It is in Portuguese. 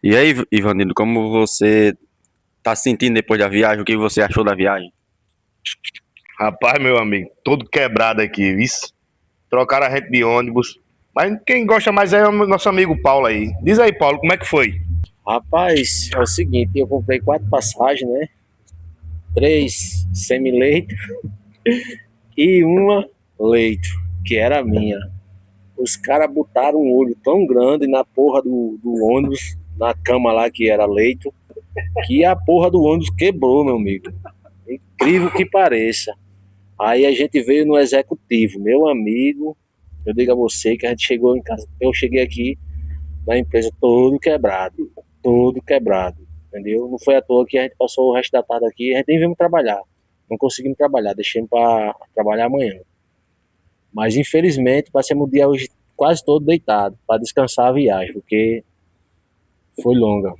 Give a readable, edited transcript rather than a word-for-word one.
E aí, Ivanildo, como você tá se sentindo depois da viagem? O que você achou da viagem? Rapaz, meu amigo, todo quebrado aqui, viu? Trocaram a gente de ônibus. Mas quem gosta mais é o nosso amigo Paulo aí. Diz aí, Paulo, como é que foi? Rapaz, é o seguinte, eu comprei 4 passagens, né? 3 semi-leito e uma leito, que era a minha. Os caras botaram um olho tão grande na porra do ônibus, na cama lá que era leito, que a porra do ônibus quebrou, meu amigo. Incrível que pareça. Aí a gente veio no executivo, meu amigo. Eu digo a você que a gente chegou em casa. Eu cheguei aqui na empresa todo quebrado, entendeu? Não foi à toa que a gente passou o resto da tarde aqui, a gente nem vimos trabalhar, não conseguimos trabalhar, deixamos para trabalhar amanhã. Mas infelizmente passamos o dia hoje quase todo deitado para descansar a viagem, porque foi longa.